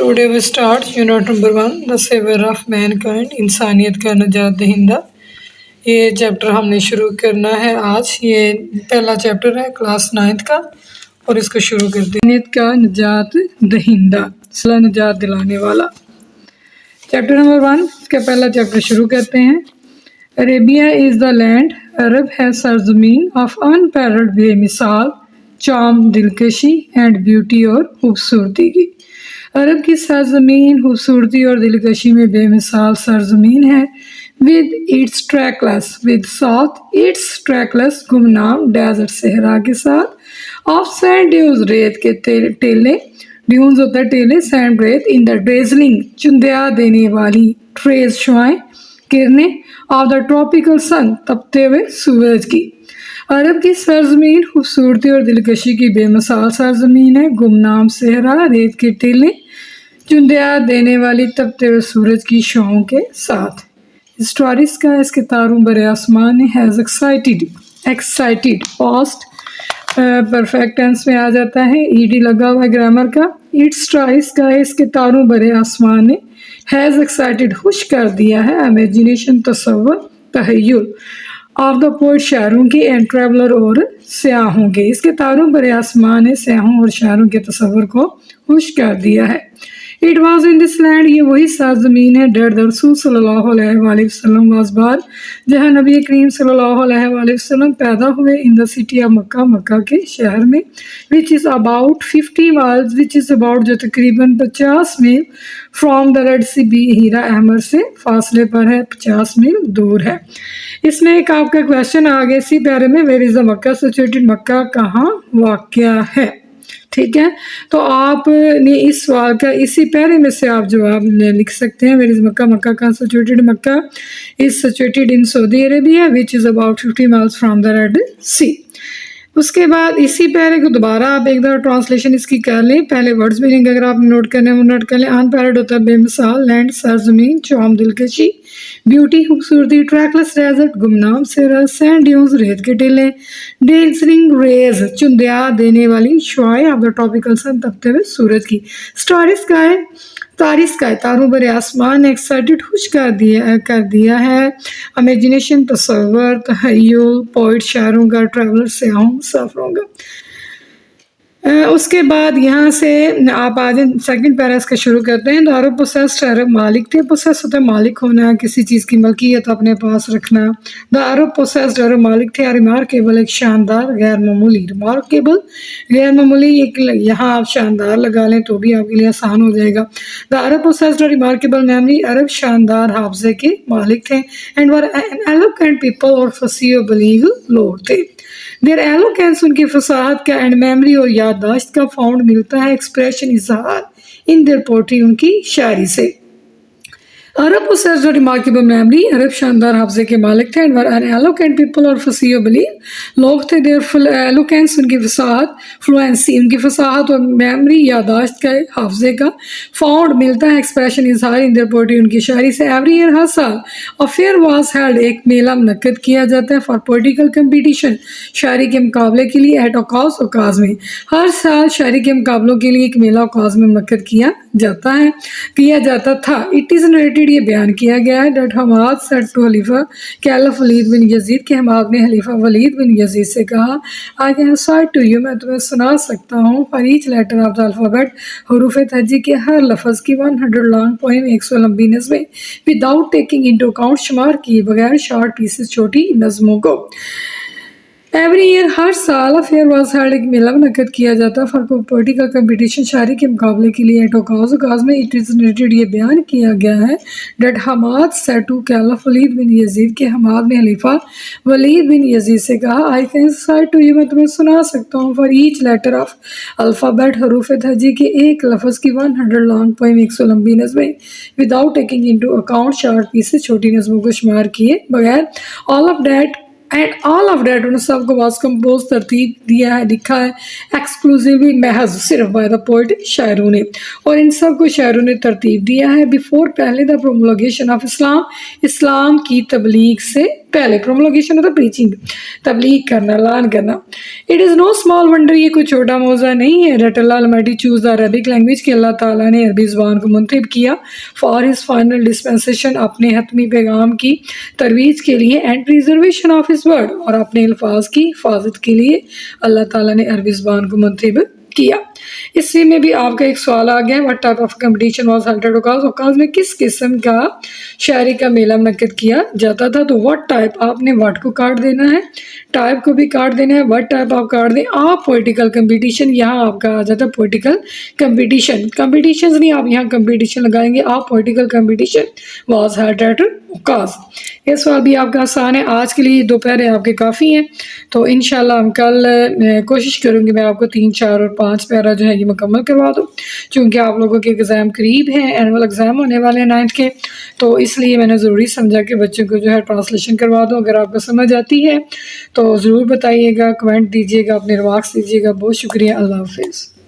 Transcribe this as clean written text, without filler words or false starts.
Today we start unit number 1, The Savior of Mankind, इंसानियत का नजात दहिंदा। ये चैप्टर हमने शुरू करना है आज। ये पहला चैप्टर है क्लास 9th का और इसको शुरू करते हैं। इंसानियत का नजात दहिंदा, सला नजात दिलाने वाला। चैप्टर नंबर 1 इसका पहला चैप्टर शुरू करते हैं। अरेबिया इज़ द लैंड, अरब है सरजमीन ऑफ अनपैरल्ड बेमिसाल चार्म, दिलकशी एंड ब्यूटी और खूबसूरती की। अरब की सरजमीन खूबसूरती और दिलकशी में बेमिसाल सरजमीन है। विद इट्स ट्रैकलेस गुमनाम डेजर्ट सहरा के साथ, ऑफ सैंड ड्यूज रेत के टेले, ड्यून्स होता है टेले, सैंड रेत, इन द ड्रेजलिंग चुंदिया देने वाली, ट्रेज शुआएं किरणें, ऑफ द ट्रॉपिकल सन तपते हुए सूरज की। अरब की सरजमीन खूबसूरती और दिलकशी की बेमिसाल सरजमीन है। गुमनाम सहरा, रेत के टीले, चुंदिया देने वाली तपते हुए सूरज की शौं के साथ। स्टोरीज का इसके तारों बरे आसमान ने has excited past perfect tense में आ जाता है, ईडी लगा हुआ है ग्रामर का। इट्स स्टोरीज का इसके तारों बरे आसमान ने हैज़ एक्साइटेड खुश कर दिया है, imagination Tasavvur तहय्युल, of the poet शायरों की, एंड ट्रैवलर और सयाहों के। इसके तारों बरे आसमान ने सयाहों और शायरों के तसव्वुर को खुश कर दिया है। It was in this land, ये वही सरजमीन है, डेट द रसूल सल्लल्लाहु अलैहि वसल्लम वाज बार, जहाँ नबी करीम सल्लल्लाहु अलैहि वसल्लम पैदा हुए। In the city of Mecca, Mecca के शहर में। Which is about 50 miles, which is about जो तकरीबन 50 मील, फ्रॉम द रेड सी बी, हीरा अहमर से फासले पर है, 50 मील दूर है। इसमें एक आपका क्वेश्चन आ गया इसी प्यारे में, where is the Mecca situated, Mecca कहाँ वाक़या है। ठीक है, तो आपने इस सवाल का इसी पैरे में से आप जवाब लिख सकते हैं। वेयर इज़ मक्का, मक्का कहाँ situated, Mecca is situated in Saudi Arabia, which is about 50 miles from the Red Sea. उसके बाद इसी पैरे को दोबारा आप एक बार ट्रांसलेशन इसकी कर लें। पहले वर्ड्स मीनिंग अगर आप नोट करने वो नोट कर लें। अनपैरल्ड होता है बेमिसाल, लैंड सरजमीन, चार्म दिलकशी, ब्यूटी खूबसूरती, ट्रैकलेस डेजर्ट गुमनाम सहरा, सैंड ड्यून्स रेत के टीले, डेल्सरिंग रेज चुंदिया देने वाली, शुआएं ऑफ द ट्रॉपिकल सन तपते हुए सूरज की। स्टोरीज का है, तारीस का है, तारों बरे आसमान, एक्साइटेड खुश कर दिया है, इमेजिनेशन तसव्वुर तहय्युल, पोइट शायरों का, ट्रैवलर सयाहों मुसाफिरों का। उसके बाद यहाँ से आप आज सेकंड पैरा इसका शुरू करते हैं। द अरब पोसेस्ड, अरब मालिक थे। पोसेस होता है मालिक होना, किसी चीज़ की मलकियत अपने पास रखना। द अरब पोसेस्ड, अरब मालिक थे। रिमार्केबल, एक शानदार, गैर मामूली, रिमार्केबल गैर मामूली, एक यहाँ आप शानदार लगा लें तो भी आपके लिए आसान हो जाएगा। The Arab possessed remarkable memory, अरब शानदार हाफजे के मालिक थे। And were an eloquent people, और फसीह और बलीग लोग थे। देयर एलोकेंस, उनकी फसाहत का, एंड मेमोरी और याददाश्त का, फाउंड मिलता है, एक्सप्रेशन इजहार, इन देयर पोएट्री, उनकी शायरी से। अरब पोसेस्ड रिमार्केबल मेमोरी, अरब शानदार हाफजे के मालिक थे। And were N eloquent people, और फसीह और बलीग लोग थे। देयर एलोकेंस, उनकी फसाहत, फ्लुएंसी, उनकी फसाहत और मेमोरी याददाश्त का, हाफजे का, फाउंड मिलता है, एक्सप्रेशन इजहार, इन देयर पोएट्री, उनकी शायरी से। एवरी ईयर, हर साल, अ फेयर वाज हेल्ड, एक मेला मुनक्कद किया जाता है, फॉर पोलिटिकल कंपटीशन, शायरी के मुकाबले के लिए, एट ओकाज में, हर साल शायरी के मुकाबलों के लिए एक मेला ओकाज में मुनक्कद किया जाता था। इट इज़ नरेटेड, ये बयान किया गया है, डेट हमाद सेड टू खलीफा कैलफ वलीद बिन यजीद, के हमाद ने खलीफा वलीद बिन यजीद से कहा, I can recite to you, मैं तुम्हें सुना सकता हूँ, for each letter of the alphabet, हरूफ तहजी के हर लफ्ज़ की, 100 लॉन्ग पोएम, 100 लंबी नज़में, विदाउट टेकिंग इनटू अकाउंट, शुमार किए बगैर, शॉर्ट पीसेस, छोटी नज़मों को। एवरी ईयर, हर साल, अफेयर वाज हेल्ड, एक मेला मुनक्कद किया जाता है, फॉर पोलिटिकल कंपटीशन, शायरी के मुकाबले के लिए, एट ओकाज में। इट इज़ नरेटेड, ये बयान किया गया है, that Hammad said to caliph Walid bin Yazid, के हमाद ने खलीफा वलीद बिन यजीद से कहा, I can recite to you, मैं तुम्हें सुना सकता हूँ, for each letter of alphabet, हरूफ तहजी के एक लफ्ज़ की, 100 लॉन्ग पोएम, 100 लंबी नज़में, without taking into account, short pieces, छोटी नज़मों को शुमार किए बगैर। ऑल ऑफ डेट उन सबको वाज कंपोज, तरतीब दिया है, लिखा है, एक्सक्लूसिवली, महज, सिर्फ, बाय द पोइट, शायरों ने, और इन सब को शायरों ने तरतीब दिया है, बिफोर, पहले, द प्रोमोलगेशन ऑफ इस्लाम, इस्लाम की तबलीग से پہلے پرومولگیشن ہوتا ہے پریچنگ، تبلیغ کرنا، اعلان کرنا. It is no small wonder, یہ کوئی چھوٹا موضوع نہیں ہے. That Allah almighty chose the Arabic language کہ اللہ تعالیٰ نے عربی زبان کو منتخب کیا فار ہز فائنل ڈسپنسیشن، اپنے حتمی پیغام کی ترویج کے لیے، and preservation of his word, اور اپنے الفاظ کی حفاظت کے لیے اللہ تعالیٰ نے عربی زبان کو منتخب کیا. اسی میں بھی آپ کا ایک سوال آ گیا، what type of competition was held at Okaz, Okaz میں کس قسم کا شاعری کا میلہ منعقد کیا جاتا تھا. تو وٹ ٹائپ، آپ نے وٹ کو کاٹ دینا ہے، ٹائپ کو بھی کاٹ دینا ہے، وٹ ٹائپ آپ کاٹ دیں. آپ پولیٹیکل کمپٹیشن، یہاں آپ کا آ جاتا ہے پولیٹیکل کمپٹیشن. کمپٹیشنز نہیں، آپ یہاں کمپٹیشن لگائیں گے. آپ political competition was held at Okaz. یہ سوال بھی آپ کا آسان ہے. آج کے لیے دوپہر آپ کے کافی ہیں، تو انشاءاللہ ہم کل کوشش کروں گی میں آپ کو 3، 4 اور 5 پیرا جو ہے یہ مکمل کروا دوں، چونکہ آپ لوگوں کے ایگزام قریب ہیں، اینول ایگزام ہونے والے ہیں 9th کے، تو اس لیے میں نے ضروری سمجھا کہ بچوں کو جو ہے ٹرانسلیشن کروا دوں. اگر آپ کو سمجھ آتی ہے تو ضرور بتائیے گا، کمنٹ دیجیے گا، اپنے ریمارکس دیجیے گا. بہت شکریہ، اللہ حافظ.